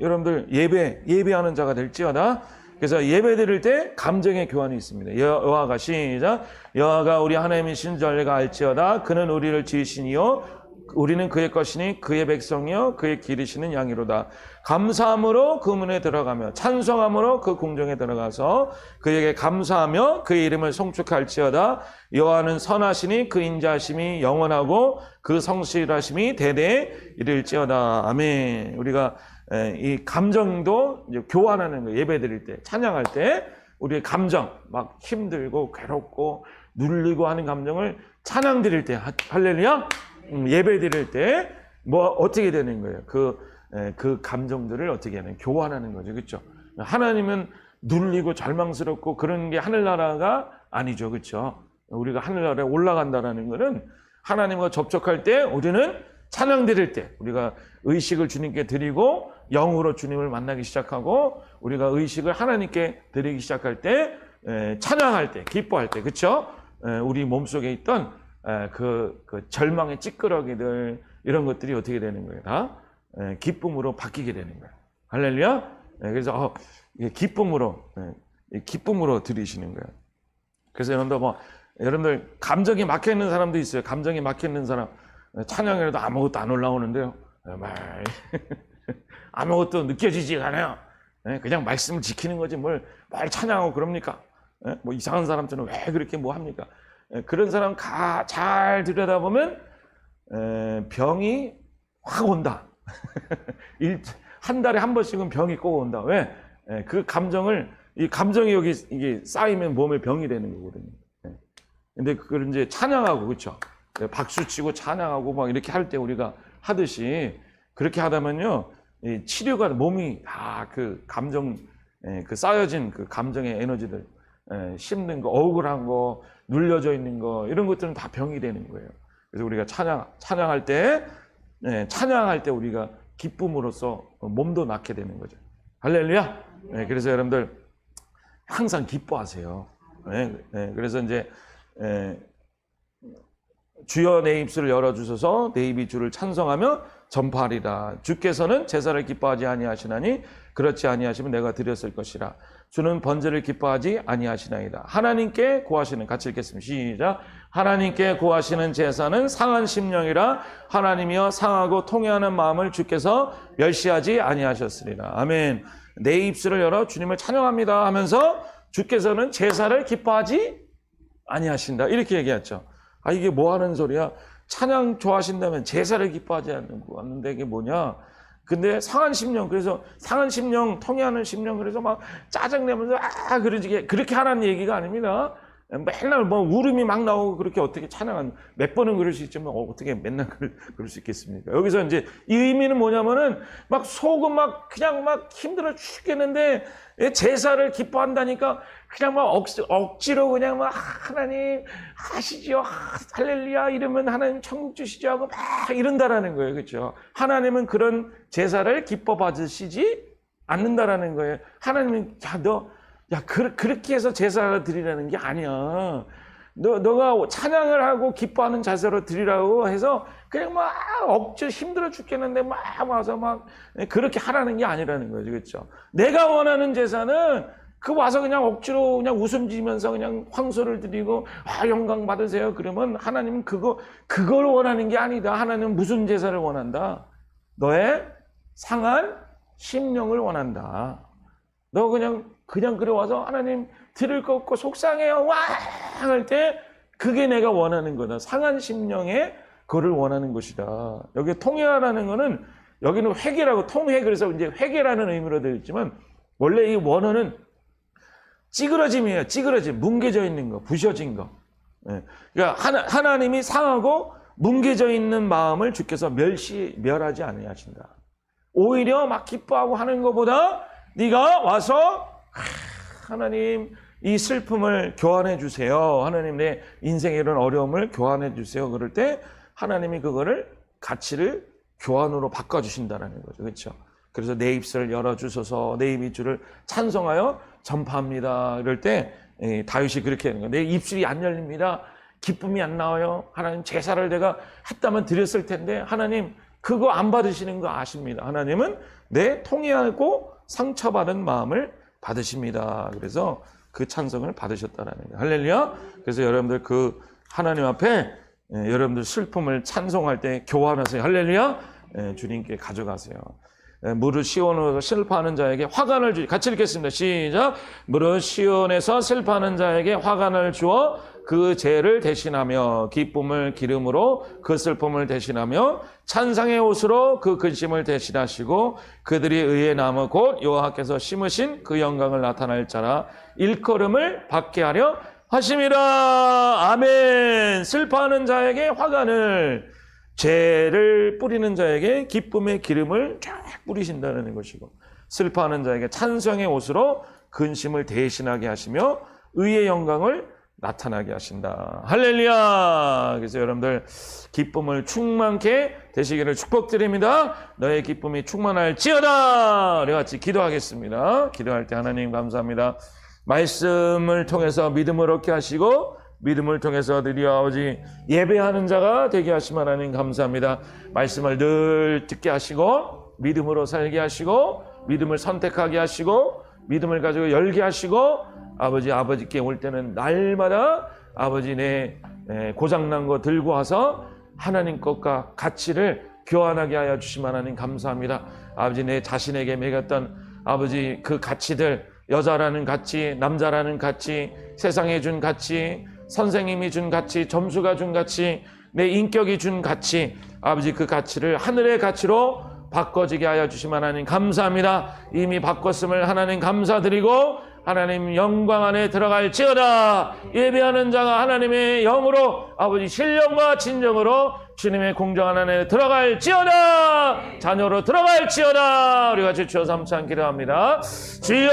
여러분들 예배하는 자가 될지어다. 그래서 예배 드릴 때 감정의 교환이 있습니다. 여호와가 시작. 여호와가 우리 하나님이신 줄 내가 알지어다. 그는 우리를 지으시니요 우리는 그의 것이니 그의 백성이요 그의 기르시는 양이로다. 감사함으로 그 문에 들어가며 찬송함으로 그 궁정에 들어가서 그에게 감사하며 그의 이름을 송축할지어다. 여호와는 선하시니 그 인자하심이 영원하고 그 성실하심이 대대에 이를지어다. 아멘. 우리가 이 감정도 이제 교환하는 거예요. 예배 드릴 때, 찬양할 때 우리의 감정, 막 힘들고 괴롭고 눌리고 하는 감정을 찬양 드릴 때, 할렐루야, 예배 드릴 때 뭐 어떻게 되는 거예요? 그 감정들을 어떻게 하는 교환하는 거죠, 그렇죠? 하나님은 눌리고 절망스럽고 그런 게 하늘나라가 아니죠, 그렇죠? 우리가 하늘나라에 올라간다라는 거는 하나님과 접촉할 때 우리는 찬양 드릴 때 우리가 의식을 주님께 드리고 영으로 주님을 만나기 시작하고 우리가 의식을 하나님께 드리기 시작할 때 찬양할 때 기뻐할 때 그렇죠? 우리 몸속에 있던 그 절망의 찌끄러기들 이런 것들이 어떻게 되는 거예요? 다 기쁨으로 바뀌게 되는 거예요. 할렐루야. 그래서 기쁨으로 드리시는 거예요. 그래서 여러분들 감정이 막혀 있는 사람도 있어요. 감정이 막혀 있는 사람 찬양이라도 아무것도 안 올라오는데요. 아무것도 느껴지지가 않아요. 그냥 말씀을 지키는 거지 뭘 찬양하고 그럽니까? 뭐 이상한 사람처럼 왜 그렇게 뭐 합니까? 그런 사람 잘 들여다보면 병이 확 온다. 한 달에 한 번씩은 병이 꼭 온다. 왜? 그 이 감정이 여기 이게 쌓이면 몸에 병이 되는 거거든요. 근데 그걸 이제 찬양하고 그렇죠? 박수 치고 찬양하고 막 이렇게 할 때 우리가 하듯이 그렇게 하다면요 치료가 몸이 다 그 감정 그 쌓여진 그 감정의 에너지들 힘든 거 억울한 거 눌려져 있는 거 이런 것들은 다 병이 되는 거예요. 그래서 우리가 찬양할 때 우리가 기쁨으로써 몸도 낫게 되는 거죠. 할렐루야. 그래서 여러분들 항상 기뻐하세요. 그래서 이제 주여 내 입술을 열어주셔서 내 입이 주를 찬송하며 전파하리라. 주께서는 제사를 기뻐하지 아니하시나니 그렇지 아니하시면 내가 드렸을 것이라. 주는 번제를 기뻐하지 아니하시나이다. 하나님께 구하시는, 같이 읽겠습니다. 시작. 하나님께 구하시는 제사는 상한 심령이라. 하나님이여 상하고 통회하는 마음을 주께서 멸시하지 아니하셨으리라. 아멘. 내 입술을 열어 주님을 찬양합니다 하면서 주께서는 제사를 기뻐하지 아니하신다. 이렇게 얘기했죠. 이게 뭐 하는 소리야? 찬양 좋아하신다면 제사를 기뻐하지 않는데 이게 뭐냐? 근데 상한 심령, 그래서 상한 심령, 통해하는 심령, 그래서 막 짜증내면서 그렇게 하라는 얘기가 아닙니다. 맨날 뭐 울음이 막 나오고 그렇게 어떻게 몇 번은 그럴 수 있지만 어떻게 맨날 그럴 수 있겠습니까? 여기서 이제 이 의미는 뭐냐면은 막 속은 그냥 힘들어 죽겠는데 제사를 기뻐한다니까 그냥 억지로 그냥 하나님 하시죠, 할렐루야 이러면 하나님 천국 주시죠 하고 막 이런다라는 거예요. 그렇죠? 하나님은 그런 제사를 기뻐 받으시지 않는다라는 거예요. 하나님은 그렇게 해서 제사를 드리라는 게 아니야. 너가 찬양을 하고 기뻐하는 자세로 드리라고 해서 그냥 억지로 힘들어 죽겠는데 와서 그렇게 하라는 게 아니라는 거죠. 그렇죠? 내가 원하는 제사는 와서 그냥 억지로 그냥 웃음 지면서 그냥 황소를 드리고 영광 받으세요. 그러면 하나님은 그걸 원하는 게 아니다. 하나님은 무슨 제사를 원한다? 너의 상한 심령을 원한다. 너 그냥 그래 와서 하나님 들을 거 없고 속상해요 와 할 때 그게 내가 원하는 거다. 상한 심령의 그거를 원하는 것이다. 여기 통회하라는 거는 여기는 회개라고 통회, 그래서 이제 회개라는 의미로 되어 있지만 원래 이 원어는 찌그러짐이에요. 찌그러짐, 뭉개져 있는 거, 부셔진 거. 그러니까 하나님이 상하고 뭉개져 있는 마음을 주께서 멸하지 아니하신다. 오히려 막 기뻐하고 하는 것보다 네가 와서 하나님 이 슬픔을 교환해 주세요. 하나님 내 인생의 이런 어려움을 교환해 주세요. 그럴 때 하나님이 그거를 가치를 교환으로 바꿔주신다는 거죠. 그렇죠? 그래서 내 입술을 열어주소서 내 입이 주를 찬송하여 전파합니다. 이럴 때 다윗이 그렇게 하는 거예요. 내 입술이 안 열립니다. 기쁨이 안 나와요. 하나님 제사를 내가 했다면 드렸을 텐데 하나님 그거 안 받으시는 거 아십니다. 하나님은 내 통회하고 상처받은 마음을 받으십니다. 그래서 그 찬송을 받으셨다라는 거예요. 할렐루야. 그래서 여러분들 그 하나님 앞에 여러분들 슬픔을 찬송할 때 교환하세요. 할렐루야. 주님께 가져가세요. 무릇 시온에서 슬퍼하는 자에게 화관을 주지. 같이 읽겠습니다. 시작. 무릇 시온에서 슬퍼하는 자에게 화관을 주어 그 죄를 대신하며 기쁨을 기름으로 그 슬픔을 대신하며 찬상의 옷으로 그 근심을 대신하시고 그들이 의의 나무 곧 여호와께서 심으신 그 영광을 나타낼 자라 일컬음을 받게 하려 하심이라. 아멘. 슬퍼하는 자에게 화관을, 죄를 뿌리는 자에게 기쁨의 기름을 쫙 뿌리신다는 것이고, 슬퍼하는 자에게 찬송의 옷으로 근심을 대신하게 하시며 의의 영광을 나타나게 하신다. 할렐루야. 그래서 여러분들 기쁨을 충만케 되시기를 축복드립니다. 너의 기쁨이 충만할지어다. 우리 같이 기도하겠습니다. 기도할 때 하나님 감사합니다. 말씀을 통해서 믿음을 얻게 하시고 믿음을 통해서 드디어 아버지 예배하는 자가 되게 하시면 하나님 감사합니다. 말씀을 늘 듣게 하시고 믿음으로 살게 하시고 믿음을 선택하게 하시고 믿음을 가지고 열게 하시고 아버지께 올 때는 날마다 아버지 내 고장난 거 들고 와서 하나님 것과 가치를 교환하게 하여 주시면 하나님 감사합니다. 아버지 내 자신에게 매겼던 아버지 그 가치들, 여자라는 가치, 남자라는 가치, 세상에 준 가치, 선생님이 준 가치, 점수가 준 가치, 내 인격이 준 가치, 아버지 그 가치를 하늘의 가치로 바꿔지게 하여 주시면 하나님 감사합니다. 이미 바꿨음을 하나님 감사드리고 하나님 영광 안에 들어갈지어다. 예배하는 자가 하나님의 영으로 아버지 신령과 진정으로 주님의 공정 안에 들어갈지어다. 자녀로 들어갈지어다. 우리 같이 주여 삼창 기도합니다. 주여.